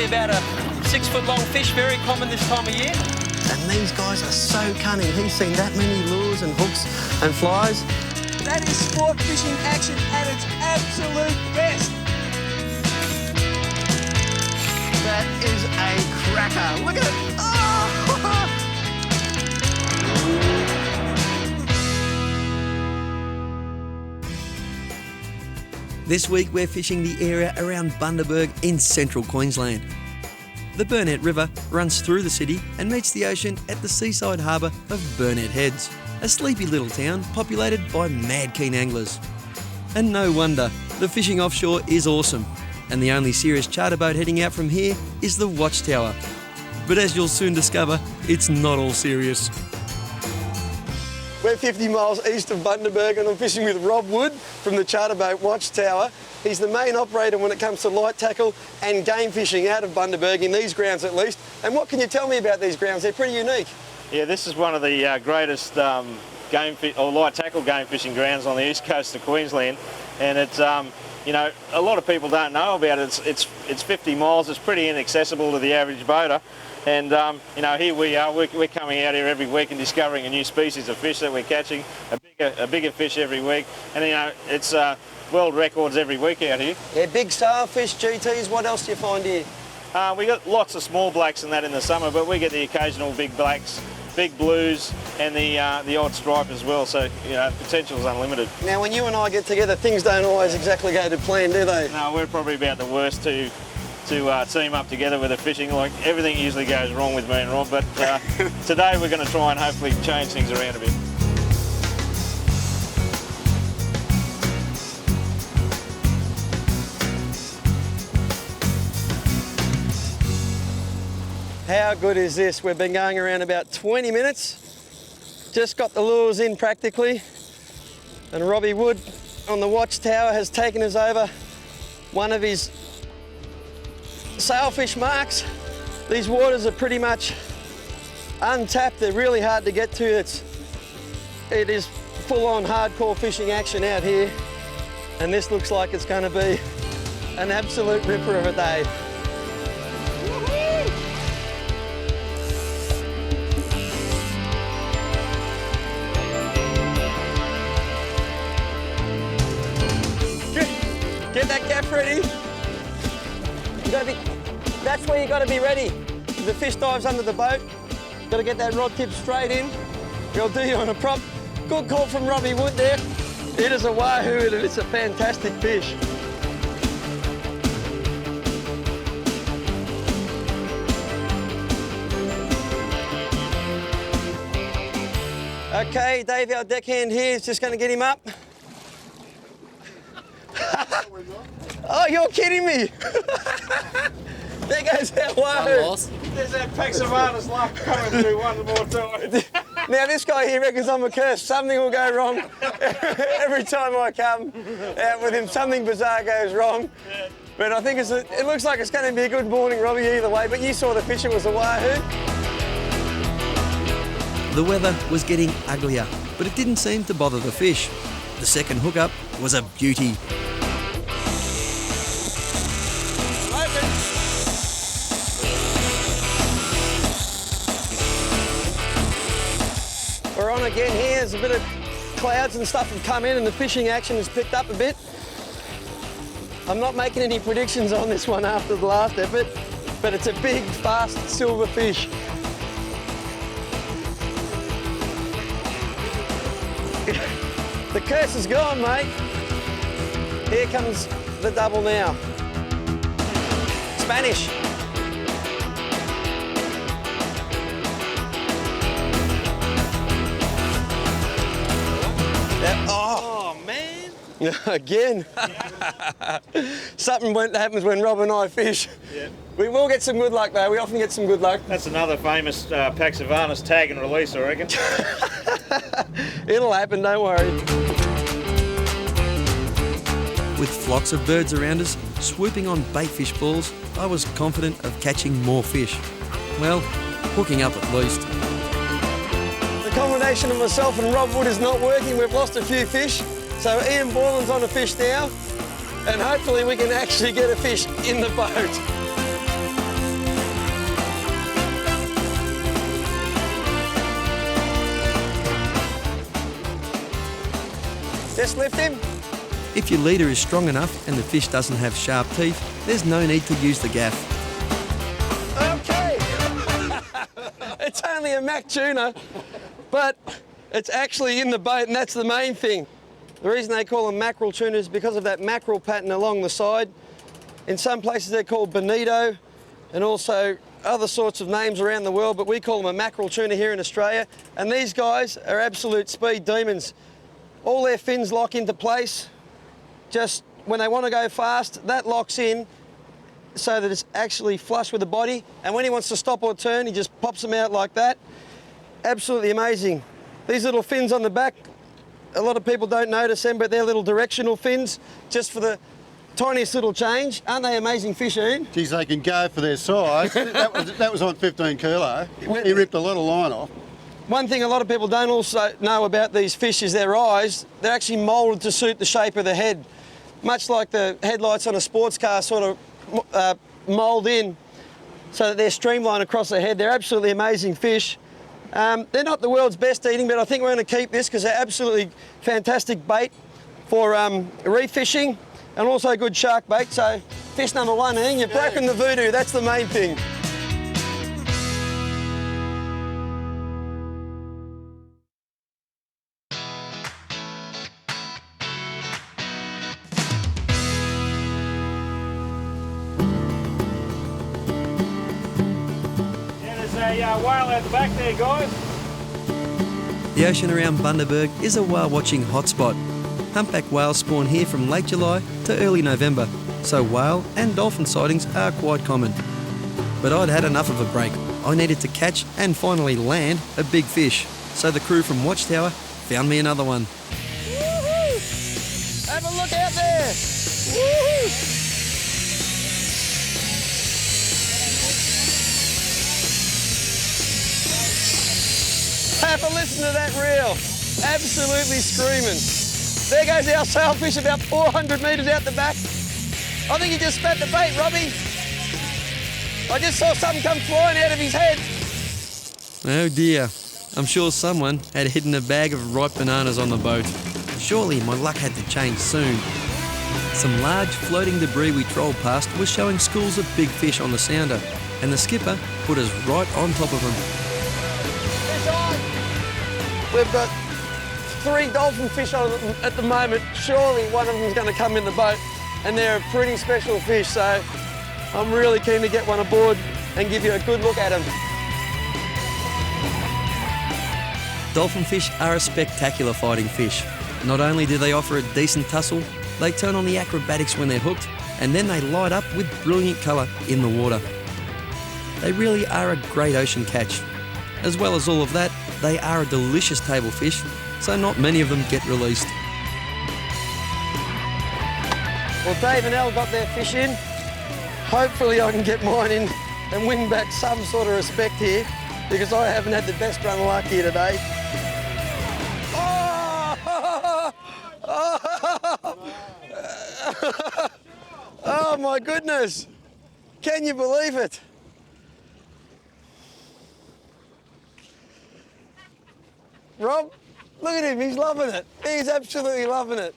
probably about a 6-foot-long fish, very common this time of year. And these guys are so cunning. He's seen that many lures and hooks and flies. That is sport fishing action at its absolute best. That is a cracker. Look at it. Oh! This week we're fishing the area around Bundaberg in central Queensland. The Burnett River runs through the city and meets the ocean at the seaside harbour of Burnett Heads, a sleepy little town populated by mad keen anglers. And no wonder, the fishing offshore is awesome, and the only serious charter boat heading out from here is the Watchtower. But as you'll soon discover, it's not all serious. We're 50 miles east of Bundaberg and I'm fishing with Rob Wood from the charter boat Watchtower. He's the main operator when it comes to light tackle and game fishing out of Bundaberg, in these grounds at least. And what can you tell me about these grounds? They're pretty unique. Yeah, this is one of the greatest light tackle game fishing grounds on the east coast of Queensland, and it's you know, a lot of people don't know about it. It's 50 miles. It's pretty inaccessible to the average boater. And you know, here we are. We're coming out here every week and discovering a new species of fish that we're catching, a bigger fish every week. And you know, it's world records every week out here. Yeah, big sailfish, GTs. What else do you find here? We got lots of small blacks and that in the summer, but we get the occasional big blacks, big blues, and the odd stripe as well. So you know, potential's unlimited. Now, when you and I get together, things don't always exactly go to plan, do they? No, we're probably about the worst to team up together with the fishing. Like, everything usually goes wrong with me and Rob, but today we're going to try and hopefully change things around a bit. How good is this? We've been going around about 20 minutes. Just got the lures in practically. And Robbie Wood on the Watchtower has taken us over one of his sailfish marks. These waters are pretty much untapped. They're really hard to get to. It is full-on hardcore fishing action out here. And this looks like it's going to be an absolute ripper of a day. Get that gaff ready. That's where you got to be ready. If the fish dives under the boat, got to get that rod tip straight in. It'll do you on a prop. Good call from Robbie Wood there. It is a wahoo and it's a fantastic fish. Okay, Dave, our deckhand here, is just going to get him up. Oh, you're kidding me! There goes our wahoo. There's that Paxavana's luck coming through one more time. Now this guy here reckons I'm a curse. Something will go wrong every time I come out with him. Something bizarre goes wrong. But I think it looks like it's going to be a good morning, Robbie, either way. But you saw the fish, it was a wahoo. The weather was getting uglier, but it didn't seem to bother the fish. The second hookup was a beauty. We're on again here. There's a bit of clouds and stuff have come in and the fishing action has picked up a bit. I'm not making any predictions on this one after the last effort, but it's a big, fast silver fish. The curse is gone, mate. Here comes the double now. Spanish. Oh, man. Again. Something happens when Rob and I fish. Yeah. We will get some good luck though. We often get some good luck. That's another famous Paxavana's tag and release, I reckon. It'll happen, don't worry. With flocks of birds around us, swooping on baitfish balls, I was confident of catching more fish. Well, hooking up at least. The combination of myself and Rob Wood is not working. We've lost a few fish. So Ian Borland's on a fish now, and hopefully we can actually get a fish in the boat. Just lift him. If your leader is strong enough and the fish doesn't have sharp teeth, there's no need to use the gaff. Okay. It's only a mac tuna, but it's actually in the boat, and that's the main thing. The reason they call them mackerel tuna is because of that mackerel pattern along the side. In some places they're called bonito, and also other sorts of names around the world, but we call them a mackerel tuna here in Australia. And these guys are absolute speed demons. All their fins lock into place. Just when they want to go fast, that locks in so that it's actually flush with the body. And when he wants to stop or turn, he just pops them out like that. Absolutely amazing. These little fins on the back, a lot of people don't notice them, but they're little directional fins, just for the tiniest little change. Aren't they amazing fish, Ian? Geez, they can go for their size. that was on 15 kilo. He ripped a lot of line off. One thing a lot of people don't also know about these fish is their eyes. They're actually moulded to suit the shape of the head. Much like the headlights on a sports car sort of mould in so that they're streamlined across the head. They're absolutely amazing fish. They're not the world's best eating, but I think we're going to keep this because they're absolutely fantastic bait for reef fishing and also good shark bait. So fish number one, Ian, you've broken the voodoo. That's the main thing. A whale out the back there, guys. The ocean around Bundaberg is a whale watching hotspot. Humpback whales spawn here from late July to early November, so whale and dolphin sightings are quite common. But I'd had enough of a break. I needed to catch and finally land a big fish, so the crew from Watchtower found me another one. Woohoo! Have a look out there! Woohoo! Have a listen to that reel. Absolutely screaming. There goes our sailfish about 400 metres out the back. I think he just spat the bait, Robbie. I just saw something come flying out of his head. Oh dear, I'm sure someone had hidden a bag of ripe bananas on the boat. Surely my luck had to change soon. Some large floating debris we trolled past was showing schools of big fish on the sounder, and the skipper put us right on top of them. We've got 3 dolphin fish on at the moment. Surely one of them's going to come in the boat, and they're a pretty special fish, so I'm really keen to get one aboard and give you a good look at them. Dolphin fish are a spectacular fighting fish. Not only do they offer a decent tussle, they turn on the acrobatics when they're hooked, and then they light up with brilliant colour in the water. They really are a great ocean catch. As well as all of that, they are a delicious table fish, so not many of them get released. Well, Dave and Elle got their fish in. Hopefully I can get mine in and win back some sort of respect here, because I haven't had the best run of luck here today. Oh! Oh my goodness! Can you believe it? Rob, look at him, he's loving it. He's absolutely loving it.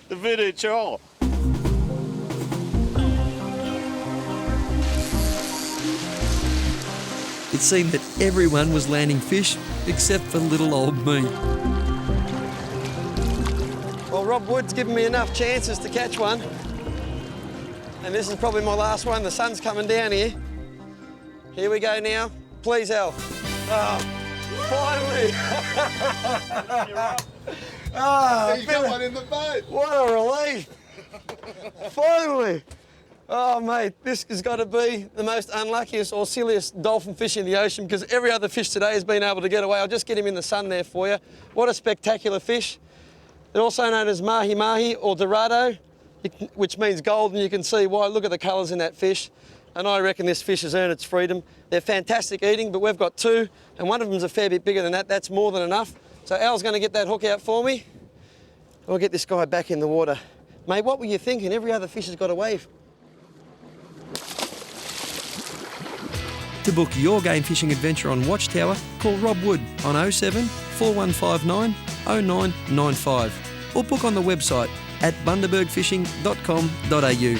The voodoo child. It seemed that everyone was landing fish except for little old me. Well, Rob Wood's given me enough chances to catch one. And this is probably my last one. The sun's coming down here. Here we go now. Please, Elle. Oh, finally. Oh, You got one in the boat. what a relief. Finally. Oh, mate, this has got to be the most unluckiest or silliest dolphin fish in the ocean, because every other fish today has been able to get away. I'll just get him in the sun there for you. What a spectacular fish. They're also known as mahi-mahi or dorado, which means golden. You can see why. Look at the colours in that fish. And I reckon this fish has earned its freedom. They're fantastic eating, but we've got 2, and one of them's a fair bit bigger than that. That's more than enough. So Al's going to get that hook out for me. We'll get this guy back in the water. Mate, what were you thinking? Every other fish has got away. To book your game fishing adventure on Watchtower, call Rob Wood on 07 4159 0995 or book on the website at bundabergfishing.com.au.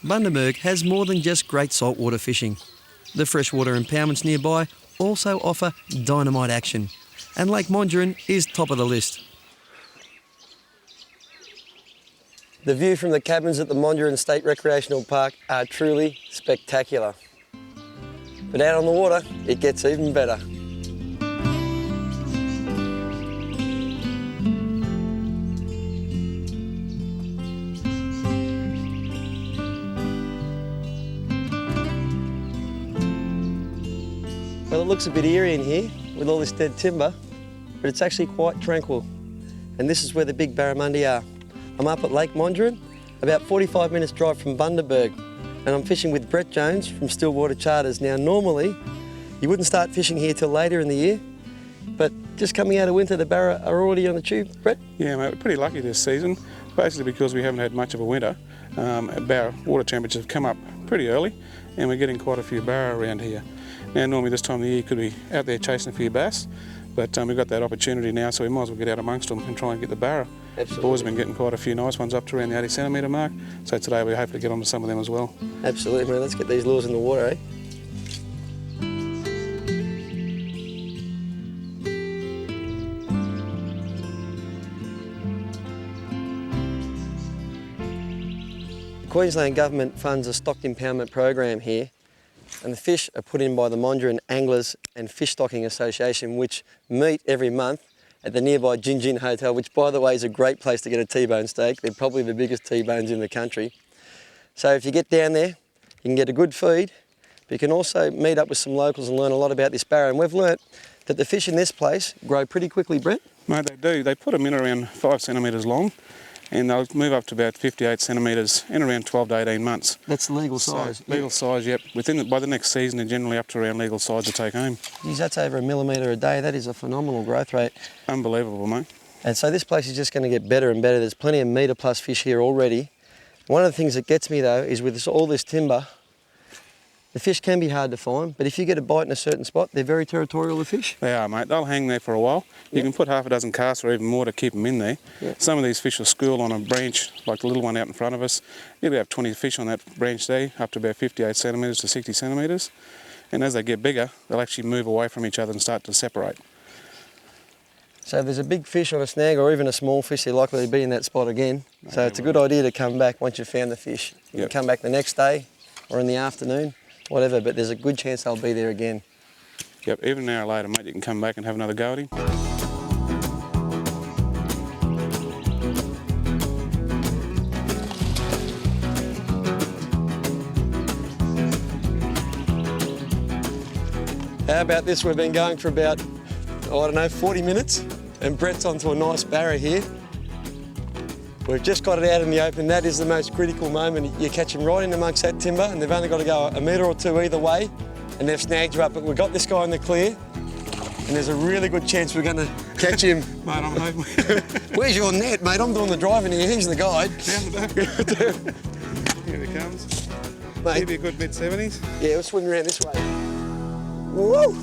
Bundaberg has more than just great saltwater fishing. The freshwater impoundments nearby also offer dynamite action, and Lake Mondrian is top of the list. The view from the cabins at the Mondrian State Recreational Park are truly spectacular. But out on the water, it gets even better. Well, it looks a bit eerie in here with all this dead timber, but it's actually quite tranquil. And this is where the big barramundi are. I'm up at Lake Mondrian, about 45 minutes drive from Bundaberg, and I'm fishing with Brett Jones from Stillwater Charters. Now, normally, you wouldn't start fishing here till later in the year, but just coming out of winter, the barra are already on the tube. Brett? Yeah, mate, we're pretty lucky this season, basically because we haven't had much of a winter. Barra water temperatures have come up pretty early, and we're getting quite a few barra around here. Now, normally this time of the year you could be out there chasing a few bass, but we've got that opportunity now, so we might as well get out amongst them and try and get the barra. Absolutely. The boys have been getting quite a few nice ones up to around the 80 centimetre mark, so today we hopefully get onto some of them as well. Absolutely, man. Let's get these lures in the water, eh? The Queensland Government funds a stocked impoundment program here, and the fish are put in by the Mondrian Anglers and Fish Stocking Association, which meet every month at the nearby Gin Gin Hotel, which, by the way, is a great place to get a T-bone steak. They're probably the biggest T-bones in the country. So if you get down there, you can get a good feed, but you can also meet up with some locals and learn a lot about this barra. And we've learnt that the fish in this place grow pretty quickly, Brett. Mate, they do. They put them in around 5 centimetres long, and they'll move up to about 58 centimetres in around 12 to 18 months. That's legal size. So, legal size, yep. By the next season, they're generally up to around legal size to take home. Geez, that's over 1 millimetre a day. That is a phenomenal growth rate. Unbelievable, mate. And so this place is just going to get better and better. There's plenty of metre plus fish here already. One of the things that gets me though is with all this timber, the fish can be hard to find, but if you get a bite in a certain spot, they're very territorial, the fish. They are, mate. They'll hang there for a while. You can put half a dozen casts or even more to keep them in there. Yep. Some of these fish will school on a branch, like the little one out in front of us. You'll have 20 fish on that branch there, up to about 58 centimetres to 60 centimetres. And as they get bigger, they'll actually move away from each other and start to separate. So if there's a big fish on a snag or even a small fish, they're likely to be in that spot again. So it's a good idea to come back once you've found the fish. You can come back the next day or in the afternoon, whatever, but there's a good chance they'll be there again. Yep, even an hour later, mate, you can come back and have another go at him. How about this? We've been going for about, I don't know, 40 minutes, and Brett's onto a nice barra here. We've just got it out in the open. That is the most critical moment. You catch them right in amongst that timber, and they've only got to go a metre or two either way, and they've snagged you up. But we've got this guy in the clear, and there's a really good chance we're going to catch him. Mate, I'm hoping. Where's your net, mate? I'm doing the driving here. He's the guide. Here he comes. Mate. Maybe a good mid-70s. Yeah, we'll swing around this way. Woo!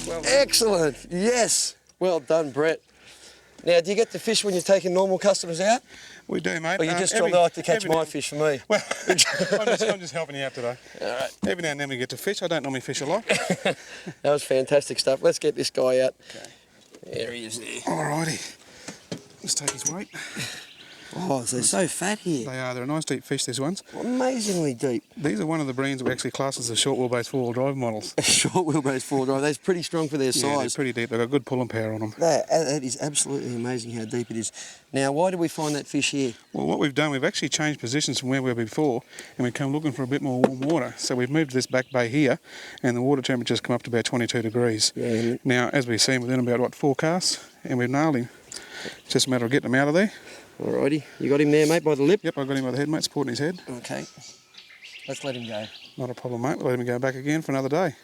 Well, Excellent. Yes. Well done, Brett. Now, do you get the fish when you're taking normal customers out? we do, mate. Or you just like to catch my fish for me? Well, I'm just helping you out today. All right. Every now and then we get to fish. I don't normally fish a lot. That was fantastic stuff. Let's get this guy out. Okay. There he is there. Alrighty. Let's take his weight. Oh, they're so fat here. They are. They're a nice deep fish, these ones. Amazingly deep. These are one of the breeds we actually class as the short wheelbase four-wheel drive models. Short wheelbase four drive. That's pretty strong for their size. Yeah, they're pretty deep. They've got good pulling power on them. That is absolutely amazing how deep it is. Now, why did we find that fish here? Well, what we've done, we've actually changed positions from where we were before, and we've come looking for a bit more warm water. So we've moved this back bay here, and the water temperature's come up to about 22 degrees. Yeah. Now, as we've seen, within about, 4 casts, and we've nailed him. It's just a matter of getting him out of there. Alrighty, you got him there, mate, by the lip? Yep, I've got him by the head, mate, supporting his head. Okay, let's let him go. Not a problem, mate. We'll let him go back again for another day.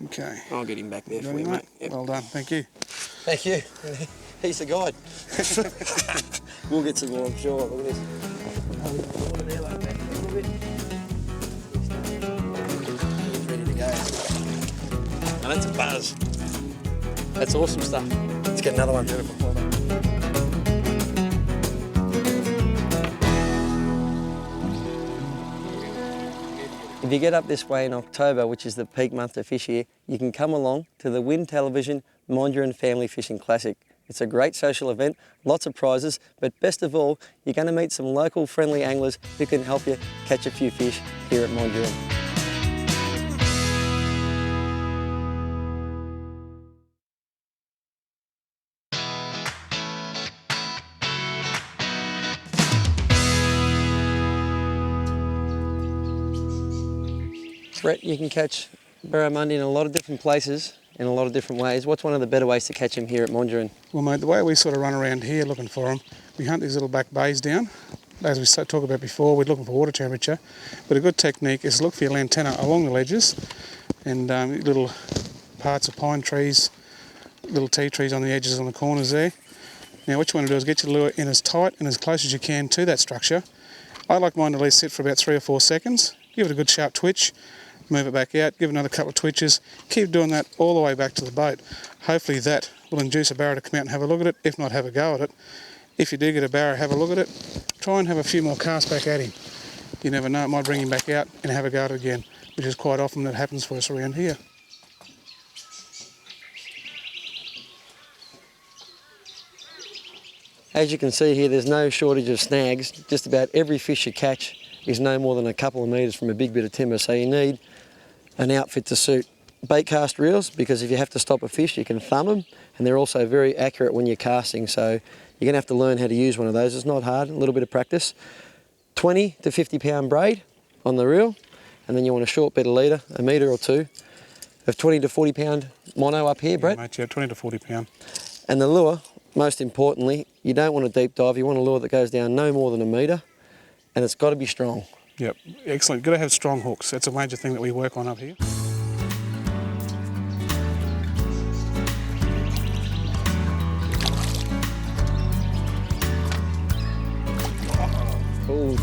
Okay. I'll get him back there Got for you, him, mate. Yep. Well done, thank you. Thank you. He's the guide. We'll get some more, I'm sure. Look at this. He's ready to go. Now that's a buzz. That's awesome stuff. Let's get another one. Beautiful. If you get up this way in October, which is the peak month to fish here, you can come along to the Win Television Mondrian Family Fishing Classic. It's a great social event, lots of prizes, but best of all, you're going to meet some local friendly anglers who can help you catch a few fish here at Mondrian. Brett, you can catch barramundi in a lot of different places, in a lot of different ways. What's one of the better ways to catch them here at Mondrian? Well, mate, the way we sort of run around here looking for them, we hunt these little back bays down. As we talked about before, we're looking for water temperature. But a good technique is look for your antenna along the ledges and little parts of pine trees, little tea trees on the edges on the corners there. Now what you want to do is get your lure in as tight and as close as you can to that structure. I like mine to at least sit for about 3 or 4 seconds. Give it a good sharp twitch. Move it back out, give it another couple of twitches, keep doing that all the way back to the boat. Hopefully that will induce a barra to come out and have a look at it, if not have a go at it. If you do get a barra, have a look at it, try and have a few more casts back at him. You never know, it might bring him back out and have a go at it again, which is quite often that happens for us around here. As you can see here, there's no shortage of snags. Just about every fish you catch is no more than a couple of metres from a big bit of timber, so you need an outfit to suit. Bait cast reels, because if you have to stop a fish, you can thumb them, and they're also very accurate when you're casting, so you're going to have to learn how to use one of those. It's not hard, a little bit of practice. 20 to 50 pound braid on the reel, and then you want a short bit of leader, a metre or two, of 20 to 40 pound mono up here, Brett. Yeah, mate, yeah, 20 to 40 pound. And the lure, most importantly, you don't want a deep dive, you want a lure that goes down no more than a metre, and it's got to be strong. Yep, excellent. Got to have strong hooks. That's a major thing that we work on up here. Oh,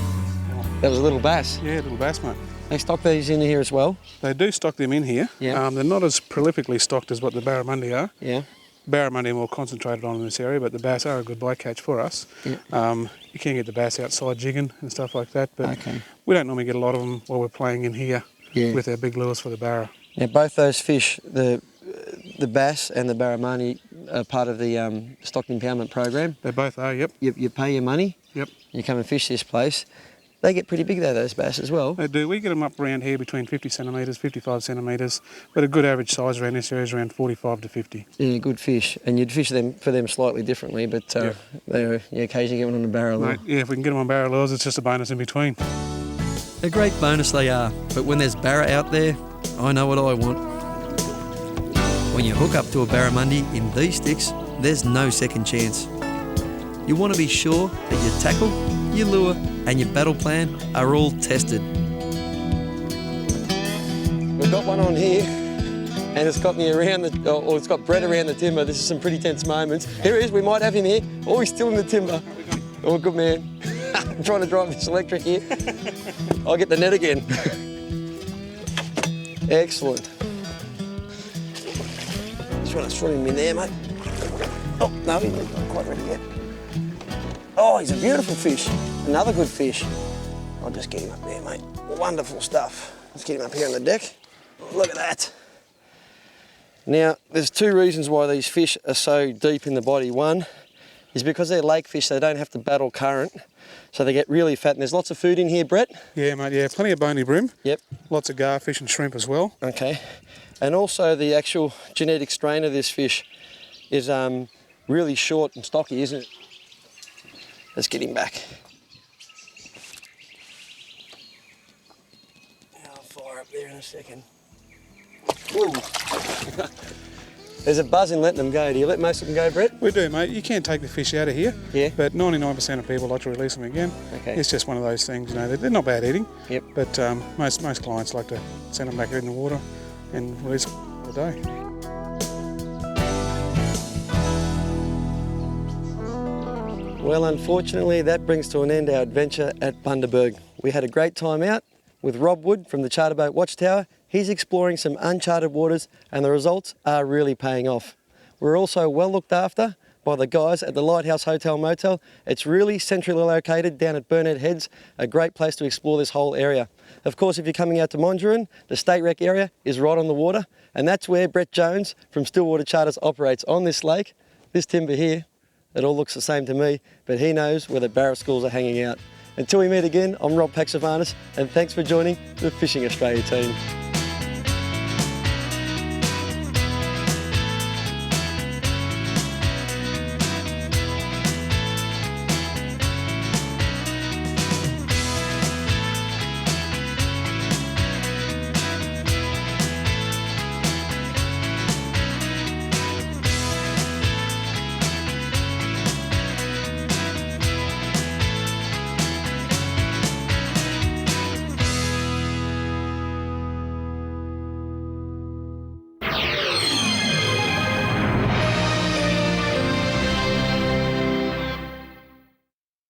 that was a little bass. Yeah, little bass, mate. They stock these in here as well? They do stock them in here. Yeah. They're not as prolifically stocked as what the barramundi are. Yeah. Barramundi are more concentrated on in this area, but the bass are a good bycatch for us. Yeah. You can get the bass outside jigging and stuff like that, but we don't normally get a lot of them while we're playing in here with our big lures for the barra. Now both those fish, the bass and the barramundi, are part of the stock impoundment program. They both are, yep. You pay your money, you come and fish this place. They get pretty big though, those bass as well. They do. We get them up around here between 50 centimetres, 55 centametres, but a good average size around this area is around 45 to 50. Yeah, good fish. And you'd fish them for them slightly differently, but they occasionally get one on a barra lure. Yeah, if we can get them on barra lures, it's just a bonus in between. A great bonus they are, but when there's barra out there, I know what I want. When you hook up to a barramundi in these sticks, there's no second chance. You want to be sure that your tackle, your lure and your battle plan are all tested. We've got one on here and it's got me around or it's got Brett around the timber. This is some pretty tense moments. Here he is, we might have him here. Oh, he's still in the timber. Oh, good man. I'm trying to drive this electric here. I'll get the net again. Excellent. Just want to swim him in there, mate. Oh, no, he's not quite ready yet. Oh, he's a beautiful fish. Another good fish. I'll just get him up there, mate. Wonderful stuff. Let's get him up here on the deck. Look at that. Now, there's two reasons why these fish are so deep in the body. One is because they're lake fish, they don't have to battle current, so they get really fat. And there's lots of food in here, Brett? Yeah, mate, yeah, plenty of bony bream. Yep. Lots of garfish and shrimp as well. Okay. And also the actual genetic strain of this fish is really short and stocky, isn't it? Let's get him back. I'll fire up there in a second. Whoa. There's a buzz in letting them go. Do you let most of them go, Brett? We do, mate. You can take the fish out of here. Yeah. But 99% of people like to release them again. Okay. It's just one of those things, you know. They're not bad eating. Yep. But most clients like to send them back in the water and release them for the day. Well, unfortunately, that brings to an end our adventure at Bundaberg. We had a great time out with Rob Wood from the Charter Boat Watchtower. He's exploring some uncharted waters and the results are really paying off. We're also well looked after by the guys at the Lighthouse Hotel Motel. It's really centrally located down at Burnett Heads, a great place to explore this whole area. Of course, if you're coming out to Mondrian, the State Rec area is right on the water, and that's where Brett Jones from Stillwater Charters operates on this lake. This timber here, it all looks the same to me, but he knows where the Barra schools are hanging out. Until we meet again, I'm Rob Paxavanis, and thanks for joining the Fishing Australia team.